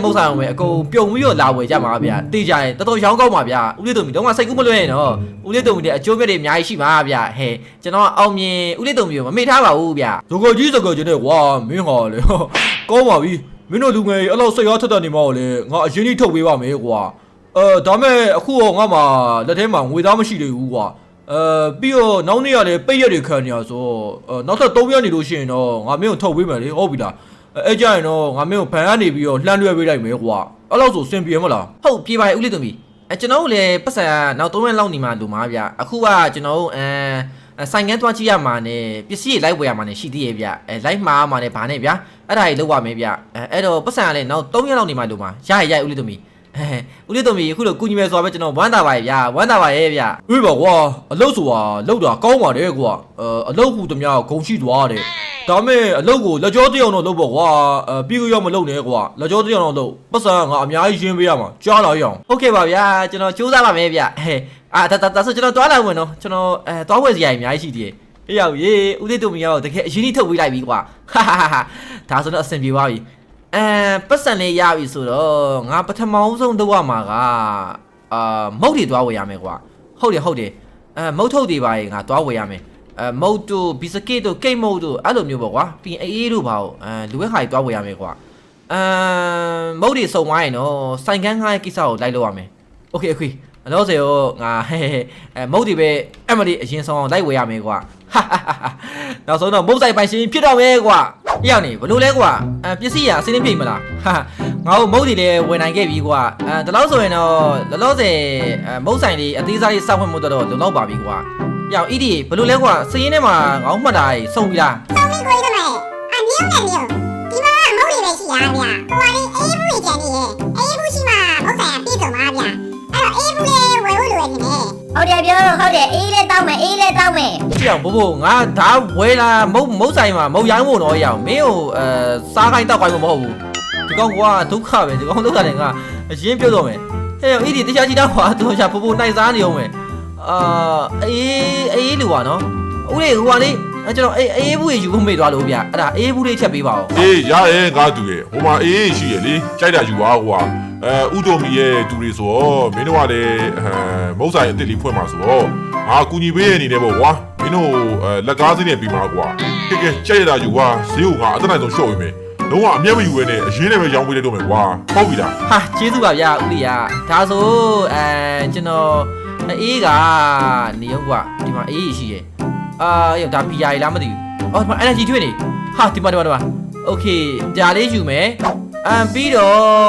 မဟုတ်ဆိုင်အောင်ပဲအကုန်ပြုံပြီးတော့လာဝယ်ကြမှာဗျာတေးကြရင်တော်တော်ရောင်းကောင်းပါဗျာဦးလေးတုံမီတော့စိတ်ကူးမလွဲရင်တော့ဦးလေးတုံမီတဲ့အကျိုးမြတ်တွေအများကြီးရှိပါဗျာဟဲ့ကျွန်တော်အောင်မြင်ဦးလေးတုံမီကိုမမေ့ထားပါဘူးဗျာစကားကြီးစကားချင်းနဲ့ကွာမင်းဟာလေကောင်းပါပြီမင်းတို့လူငယ်အဲ့လောက်စိတ်အားထက်တဲ့နေမှာလေငါအရင်ကြီးထုတ်ပေးပါမယ်ကွာဒါမဲ့အခုတော့ငါမှလက်ထဲမှာငွေသားမရှိသေးဘူးကွာပြီးတော့နောက်နေ့ကလည်းပိတ်ရက်တွေခံနေရဆိုနောက်ထပ်3ရက်နေလို့ရှိရင်တော့ငါမင်းကိုထုတ်ပေးမယ်လေဟုတ်ပြီလားအဲ့ကြရင်တော့ငါမင်းကိုဘန်ကနေပြီးတော့လှမ်းလွှဲပေးလိုက်မယ်ကွာအဲ့လောက်ဆိုစင်ပြေမလားဟုတ်ပြေပါရဲ့ဦးလေးတုံမီကျွန်တော်တို့လည်းပတ်စံနောက်3ရက်လောက်နေမှလူမှာဗျာအခုကကျွန်တော်တို့ဆိုင်ကန်းသွားကြည့်ရမှာနဲ့ပစ္စည်းတွေလိုက်ဝယ်ရမှာနဲ့ရှိသေးရဲ့ဗျလိုက်မှားမှာနဲ့ဘာနဲ့ဗျာအဲ့ဒါကြီးလောက်ပါမယ်ဗျအဲ့တော့ပတ်စံကလည်းနောက်3ရက်လောက်နေမှလူမှာရဦးလေးတုံမီဦးလေးတုံမီအခုလိုကုညီမယ်ဆိုတာပဲကျွန်တော်ဝမ်းသာပါရဲ့ဗျာဝမ်းသာပါရဲ့ဗျအေးပါကွာအလုပ်ဆိုတာလုပ်တာကောင်းပါတယ်ကွာအလုပ်ဟူတများဂုံရှိသွားတယ်ဒါမဲ့အလုပ်ကိုလက်ကြောတယောက်တော့လုပ်ပေါ့ကွာပြီးကြရောက်မလုပ်နဲ့ကွာလက်ကြောတယောက်တော့လုပ်ပတ်စံငါအများကြီးရှင်းပေးရမှာကြားလာရအောင်ဟုတ်ကဲ့ပါဗျာကျွန်တော်စူးစမ်းပါမယ်ဗျဒါဆိုကျွန်တော်တွားလာဝင်တော့ကျွန်တော်တွားဝယ်စရာအများကြီးရှိသေးတယ်အေးရောက်ရေဦးလေးတုံမီကတော့တကယ်အရင်ကြီးထုတ်ပေးလိုက်ပြီကွာဟာဒါဆိုတော့အဆင်ပြေပါပြီပတ်စံလေးရပြီဆိုတော့ငါပထမဆုံးလုပ်ရမှာကမုတ်တွေတွားဝယ်ရမယ်ကွာဟုတ်တယ်မုတ်ထုတ်တွေပါရင်ငါတွားဝယ်ရမယ်မုတ်တို့ဘီစကစ်တို့ကိတ်မုတ်တို့အဲ့လိုမျိုးပေါ့ကွာပြီးအေးတို့ပါဦးလူဝဲခါကြီးတွားဝယ်ရမယ်ကွာမုတ်တွေစုံသွားရင်တော့စိုင်ကန်းငါးရဲ့ကိစ္စကိုလိုက်လုပ်ရမယ်โอเคအလို့စေရောငါမုတ်တွေပဲအမလီအရင်ဆုံးအောင်လိုက်ဝယ်ရမယ်ကွာနောက်ဆုံးတော့မုတ်ဆိုင်ပိုင်ရှင်ဖြစ်တော့မယ်ကွာအရောက်နေဘလို့လဲကွာပစ္စည်းရအစင်းနေပြေးမလားငါတို့မုတ်တွေလည်းဝယ်နိုင်ခဲ့ပြီကွာဒီလောက်ဆိုရင်တော့လောလောဆယ်မုတ်ဆိုင်လေးအသေးစားလေးစောက်ဖွင့်မှုတော့လုံလောက်ပါပြီကွာရောက်အီဒီဘလို့လဲကွာစရင်ထဲမှာငေါ့မှတ်တာစုံပြီလားစုံပြီကိုကြီးတော့မယ်အမျိုးနဲ့မျိုးဒီမှာမုတ်တွေပဲရှိရဗျာဟိုကလေးအေးဘူးကြီးကျန်နေရဲ့အေးဘူးရှိမှမုတ်ဆိုင်ကပြေးကုန်ပါဗျာအဲ့တော့အေးဘူးလေးဝယ်ဖို့လိုနေတယ်ဟုတ်တယ်ပြောဟုတ်တယ်အေးလေးတောင်းမယ်ပြောင်းဘို့ငါဒါဝဲလာမုတ်ဆိုင်မှာမုတ်ရိုင်းဖို့တော့ရအောင်မင်းကိုစားခိုင်းတောက်ခိုင်းဖို့မဟုတ်ဘူးဒီကောင်ကွာဒုက္ခပဲဒီကောင်ဒုက္ခတယ်ငါအရင်ပြုတ်တော့မယ်ဟဲ့အီဒီတရားကြီးတော့ကွာတော့ချဘို့နိုင်စားနေအောင်မယ်အေးလူပါနော်ဦးလေးဟိုကလေးကျွန်တော်အေးဘူးရေယူဖို့မေ့သွားလို့ဗျအဲ့ဒါအေးဘူးလေးချက်ပေးပါဦးအေးရရဲ့ငါတူရဲ့ဟိုမှာအေးရှိရလေကြိုက်တာယူပါဟိုကဥတိုမီရဲ့တူတွေဆိုတော့မင်းတို့ကလည်းမုတ်ဆိုင်အစ်စ်လေးဖွင့်မှာဆိုတော့ငါကူညီပေးရအနေနဲ့ပေါ့ကွာမင်းတို့လက်ကားစင်းနဲ့ပြီးမှာကွာကဲကြိုက်တာယူပါဈေးကိုငါအသက်နိုင်ဆုံးလျှော့ပေးမယ်လုံးဝအမျက်မယူရနဲ့အရင်နဲ့ပဲရောင်းပေးလိုက်တော့မယ်ကွာဟုတ်ပြီလားဟာကျေးဇူးပါဗျဦးလေးကဒါဆိုကျွန်တော်အေးကနေရောကွာဒီမှာအေးရှိရယ်ရောက်ဒါဘီယာလားမသိဘူးအော်ဒီမှာ energy ထွေးနေဟာဒီမှာโอเคဒါလေးယူမယ်ပြီးတော့